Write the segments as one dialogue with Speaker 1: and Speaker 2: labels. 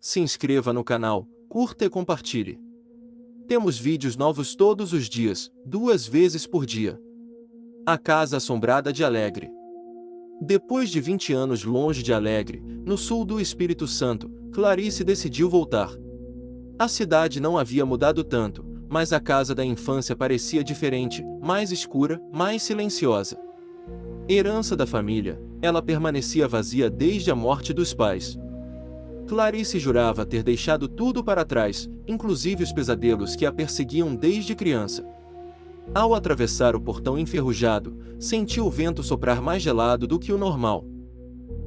Speaker 1: Se inscreva no canal, curta e compartilhe. Temos vídeos novos todos os dias, 2 vezes por dia. A Casa Assombrada de Alegre. Depois de 20 anos longe de Alegre, no sul do Espírito Santo, Clarice decidiu voltar. A cidade não havia mudado tanto, mas a casa da infância parecia diferente, mais escura, mais silenciosa. Herança da família, ela permanecia vazia desde a morte dos pais. Clarice jurava ter deixado tudo para trás, inclusive os pesadelos que a perseguiam desde criança. Ao atravessar o portão enferrujado, sentiu o vento soprar mais gelado do que o normal.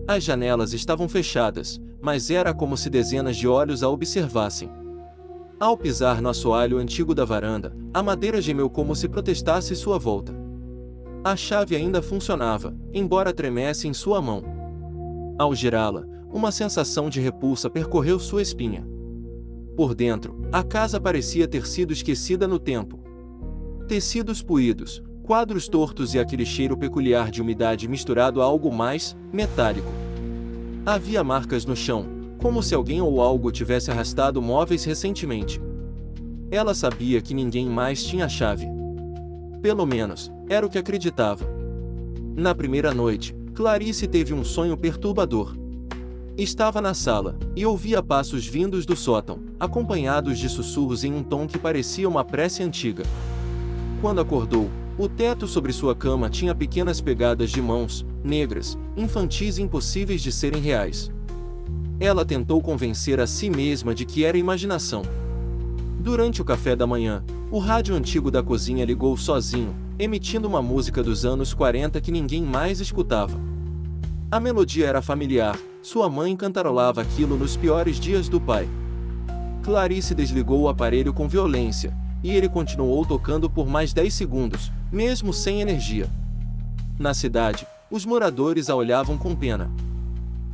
Speaker 1: As janelas estavam fechadas, mas era como se dezenas de olhos a observassem. Ao pisar no assoalho antigo da varanda, a madeira gemeu como se protestasse sua volta. A chave ainda funcionava, embora tremesse em sua mão. Ao girá-la, uma sensação de repulsa percorreu sua espinha. Por dentro, a casa parecia ter sido esquecida no tempo. Tecidos puídos, quadros tortos e aquele cheiro peculiar de umidade misturado a algo mais metálico. Havia marcas no chão, como se alguém ou algo tivesse arrastado móveis recentemente. Ela sabia que ninguém mais tinha a chave. Pelo menos, era o que acreditava. Na primeira noite, Clarice teve um sonho perturbador. Estava na sala, e ouvia passos vindos do sótão, acompanhados de sussurros em um tom que parecia uma prece antiga. Quando acordou, o teto sobre sua cama tinha pequenas pegadas de mãos, negras, infantis e impossíveis de serem reais. Ela tentou convencer a si mesma de que era imaginação. Durante o café da manhã, o rádio antigo da cozinha ligou sozinho, emitindo uma música dos anos 40 que ninguém mais escutava. A melodia era familiar, sua mãe cantarolava aquilo nos piores dias do pai. Clarice desligou o aparelho com violência, e ele continuou tocando por mais 10 segundos, mesmo sem energia. Na cidade, os moradores a olhavam com pena.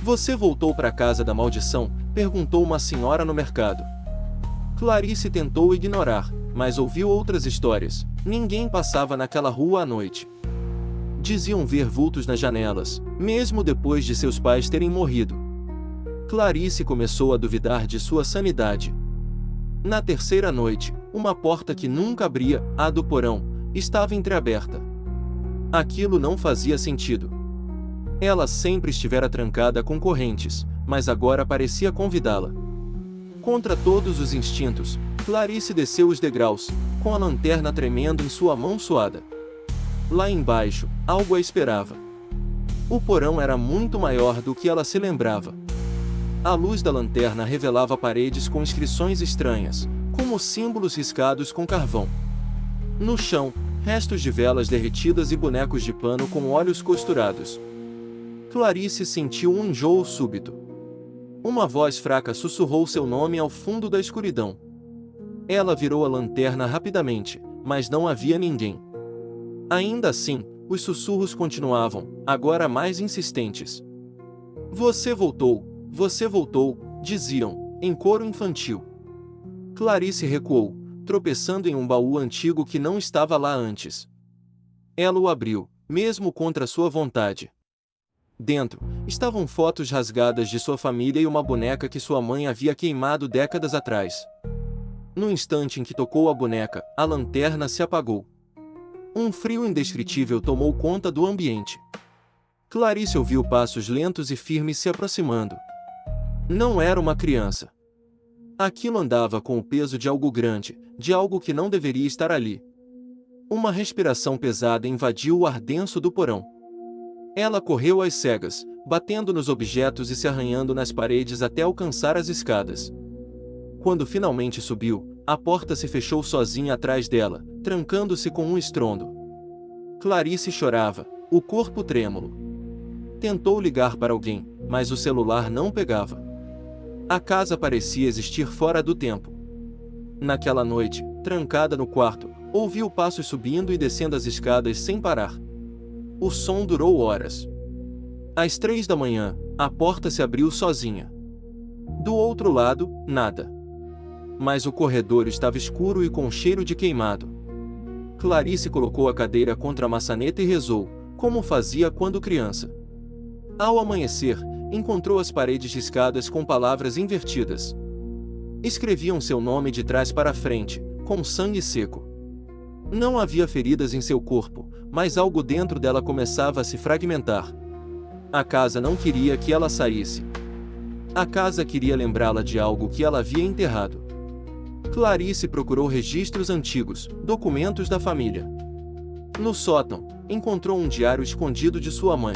Speaker 1: "Você voltou para a casa da maldição?", perguntou uma senhora no mercado. Clarice tentou ignorar, mas ouviu outras histórias. Ninguém passava naquela rua à noite. Diziam ver vultos nas janelas, mesmo depois de seus pais terem morrido. Clarice começou a duvidar de sua sanidade. Na terceira noite, uma porta que nunca abria, a do porão, estava entreaberta. Aquilo não fazia sentido. Ela sempre estivera trancada com correntes, mas agora parecia convidá-la. Contra todos os instintos, Clarice desceu os degraus, com a lanterna tremendo em sua mão suada. Lá embaixo, algo a esperava. O porão era muito maior do que ela se lembrava. A luz da lanterna revelava paredes com inscrições estranhas, como símbolos riscados com carvão. No chão, restos de velas derretidas e bonecos de pano com olhos costurados. Clarice sentiu um enjoo súbito. Uma voz fraca sussurrou seu nome ao fundo da escuridão. Ela virou a lanterna rapidamente, mas não havia ninguém. Ainda assim, os sussurros continuavam, agora mais insistentes. Você voltou, diziam, em coro infantil. Clarice recuou, tropeçando em um baú antigo que não estava lá antes. Ela o abriu, mesmo contra sua vontade. Dentro, estavam fotos rasgadas de sua família e uma boneca que sua mãe havia queimado décadas atrás. No instante em que tocou a boneca, a lanterna se apagou. Um frio indescritível tomou conta do ambiente. Clarice ouviu passos lentos e firmes se aproximando. Não era uma criança. Aquilo andava com o peso de algo grande, de algo que não deveria estar ali. Uma respiração pesada invadiu o ar denso do porão. Ela correu às cegas, batendo nos objetos e se arranhando nas paredes até alcançar as escadas. Quando finalmente subiu, a porta se fechou sozinha atrás dela, trancando-se com um estrondo. Clarice chorava, o corpo trêmulo. Tentou ligar para alguém, mas o celular não pegava. A casa parecia existir fora do tempo. Naquela noite, trancada no quarto, ouviu passos subindo e descendo as escadas sem parar. O som durou horas. Às 3 da manhã, a porta se abriu sozinha. Do outro lado, nada. Mas o corredor estava escuro e com cheiro de queimado. Clarice colocou a cadeira contra a maçaneta e rezou, como fazia quando criança. Ao amanhecer, encontrou as paredes riscadas com palavras invertidas. Escreviam seu nome de trás para frente, com sangue seco. Não havia feridas em seu corpo, mas algo dentro dela começava a se fragmentar. A casa não queria que ela saísse. A casa queria lembrá-la de algo que ela havia enterrado. Clarice procurou registros antigos, documentos da família. No sótão, encontrou um diário escondido de sua mãe.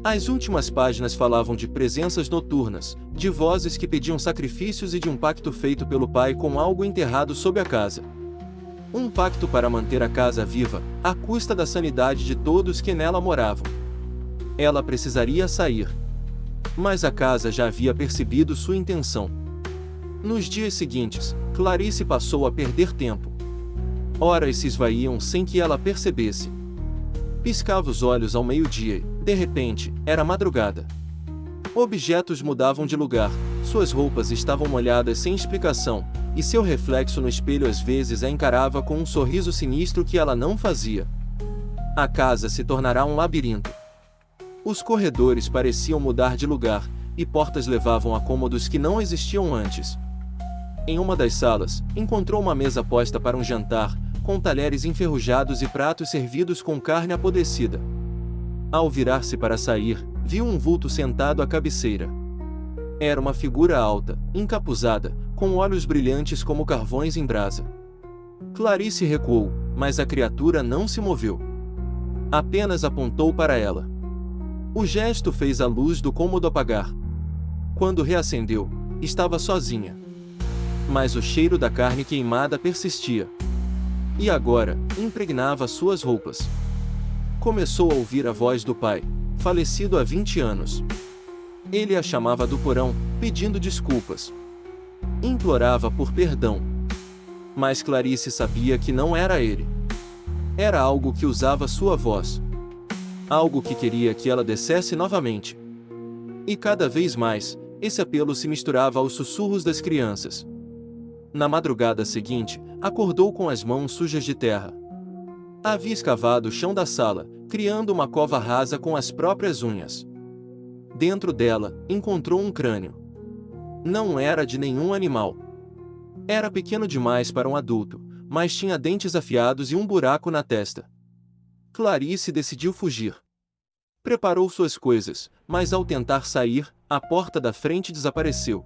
Speaker 1: As últimas páginas falavam de presenças noturnas, de vozes que pediam sacrifícios e de um pacto feito pelo pai com algo enterrado sob a casa. Um pacto para manter a casa viva, à custa da sanidade de todos que nela moravam. Ela precisaria sair. Mas a casa já havia percebido sua intenção. Nos dias seguintes, Clarice passou a perder tempo. Horas se esvaíam sem que ela percebesse. Piscava os olhos ao meio-dia e, de repente, era madrugada. Objetos mudavam de lugar, suas roupas estavam molhadas sem explicação, e seu reflexo no espelho às vezes a encarava com um sorriso sinistro que ela não fazia. A casa se tornará um labirinto. Os corredores pareciam mudar de lugar, e portas levavam a cômodos que não existiam antes. Em uma das salas, encontrou uma mesa posta para um jantar, com talheres enferrujados e pratos servidos com carne apodrecida. Ao virar-se para sair, viu um vulto sentado à cabeceira. Era uma figura alta, encapuzada, com olhos brilhantes como carvões em brasa. Clarice recuou, mas a criatura não se moveu. Apenas apontou para ela. O gesto fez a luz do cômodo apagar. Quando reacendeu, estava sozinha. Mas o cheiro da carne queimada persistia. E agora, impregnava suas roupas. Começou a ouvir a voz do pai, falecido há 20 anos. Ele a chamava do porão, pedindo desculpas. Implorava por perdão. Mas Clarice sabia que não era ele. Era algo que usava sua voz. Algo que queria que ela descesse novamente. E cada vez mais, esse apelo se misturava aos sussurros das crianças. Na madrugada seguinte, acordou com as mãos sujas de terra. Havia escavado o chão da sala, criando uma cova rasa com as próprias unhas. Dentro dela, encontrou um crânio. Não era de nenhum animal. Era pequeno demais para um adulto, mas tinha dentes afiados e um buraco na testa. Clarice decidiu fugir. Preparou suas coisas, mas ao tentar sair, a porta da frente desapareceu.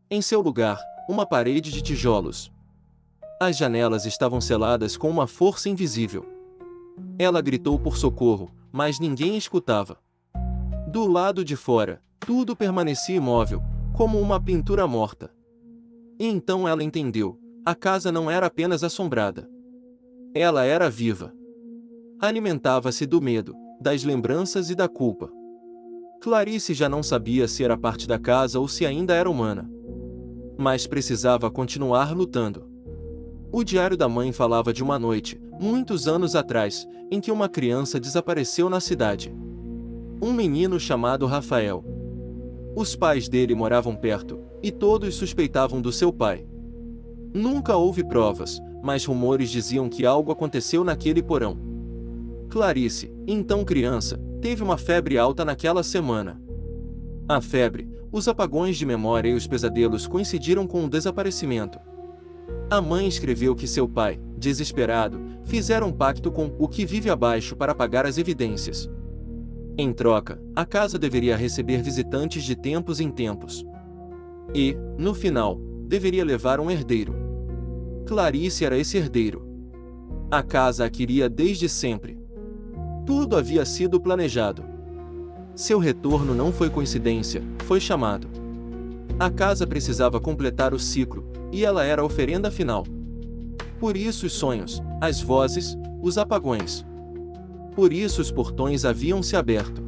Speaker 1: Em seu lugar, uma parede de tijolos. As janelas estavam seladas com uma força invisível. Ela gritou por socorro, mas ninguém escutava. Do lado de fora, tudo permanecia imóvel, como uma pintura morta. E então ela entendeu: a casa não era apenas assombrada. Ela era viva. Alimentava-se do medo, das lembranças e da culpa. Clarice já não sabia se era parte da casa ou se ainda era humana. Mas precisava continuar lutando. O diário da mãe falava de uma noite, muitos anos atrás, em que uma criança desapareceu na cidade. Um menino chamado Rafael. Os pais dele moravam perto, e todos suspeitavam do seu pai. Nunca houve provas, mas rumores diziam que algo aconteceu naquele porão. Clarice, então criança, teve uma febre alta naquela semana. A febre, os apagões de memória e os pesadelos coincidiram com o desaparecimento. A mãe escreveu que seu pai, desesperado, fizera um pacto com o que vive abaixo para apagar as evidências. Em troca, a casa deveria receber visitantes de tempos em tempos. E, no final, deveria levar um herdeiro. Clarice era esse herdeiro. A casa a queria desde sempre. Tudo havia sido planejado. Seu retorno não foi coincidência, foi chamado. A casa precisava completar o ciclo, e ela era a oferenda final. Por isso os sonhos, as vozes, os apagões. Por isso os portões haviam se aberto.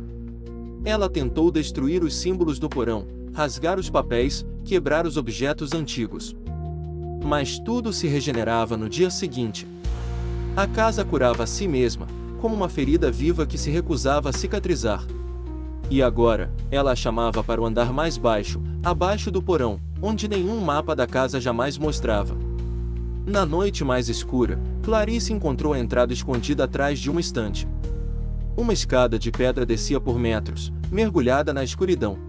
Speaker 1: Ela tentou destruir os símbolos do porão, rasgar os papéis, quebrar os objetos antigos. Mas tudo se regenerava no dia seguinte. A casa curava a si mesma, como uma ferida viva que se recusava a cicatrizar. E agora, ela a chamava para o andar mais baixo, abaixo do porão, onde nenhum mapa da casa jamais mostrava. Na noite mais escura, Clarice encontrou a entrada escondida atrás de uma estante. Uma escada de pedra descia por metros, mergulhada na escuridão.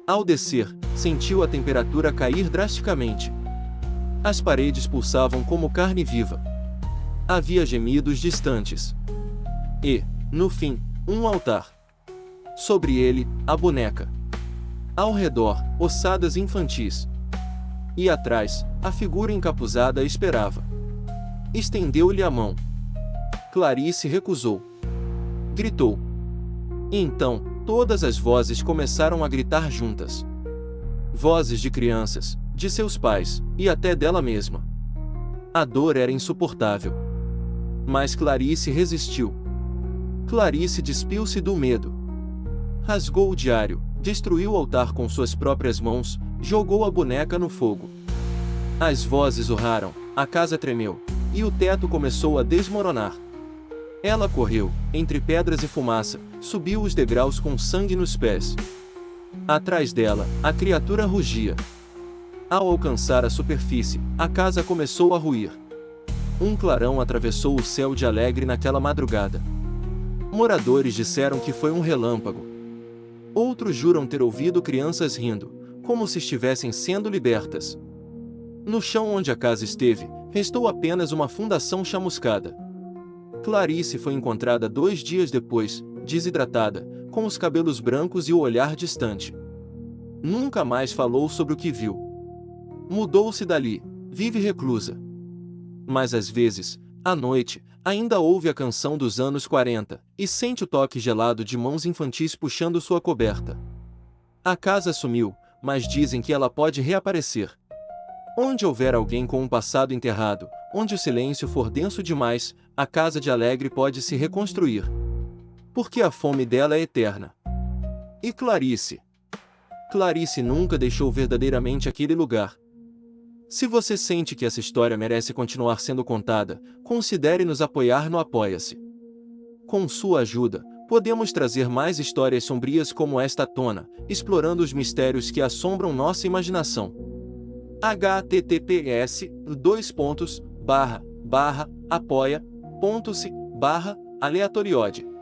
Speaker 1: Ao descer, sentiu a temperatura cair drasticamente. As paredes pulsavam como carne viva. Havia gemidos distantes. E, no fim, um altar. Sobre ele, a boneca. Ao redor, ossadas infantis. E atrás, a figura encapuzada esperava. Estendeu-lhe a mão. Clarice recusou. Gritou. E então, todas as vozes começaram a gritar juntas. Vozes de crianças, de seus pais, e até dela mesma. A dor era insuportável. Mas Clarice resistiu. Clarice despiu-se do medo. Rasgou o diário, destruiu o altar com suas próprias mãos, jogou a boneca no fogo. As vozes urraram, a casa tremeu, e o teto começou a desmoronar. Ela correu, entre pedras e fumaça, subiu os degraus com sangue nos pés. Atrás dela, a criatura rugia. Ao alcançar a superfície, a casa começou a ruir. Um clarão atravessou o céu de Alegre naquela madrugada. Moradores disseram que foi um relâmpago. Outros juram ter ouvido crianças rindo, como se estivessem sendo libertas. No chão onde a casa esteve, restou apenas uma fundação chamuscada. Clarice foi encontrada 2 dias depois, desidratada, com os cabelos brancos e o olhar distante. Nunca mais falou sobre o que viu. Mudou-se dali, vive reclusa. Mas às vezes, à noite, ainda ouve a canção dos anos 40, e sente o toque gelado de mãos infantis puxando sua coberta. A casa sumiu, mas dizem que ela pode reaparecer. Onde houver alguém com um passado enterrado, onde o silêncio for denso demais, a casa de Alegre pode se reconstruir. Porque a fome dela é eterna. E Clarice? Clarice nunca deixou verdadeiramente aquele lugar. Se você sente que essa história merece continuar sendo contada, considere nos apoiar no Apoia-se. Com sua ajuda, podemos trazer mais histórias sombrias como esta à tona, explorando os mistérios que assombram nossa imaginação. https://apoia.se/aleatoriode.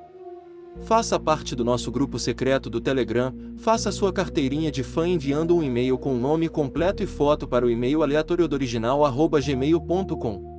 Speaker 1: Faça parte do nosso grupo secreto do Telegram, faça sua carteirinha de fã enviando um e-mail com o nome completo e foto para o e-mail aleatoriodoriginal@gmail.com.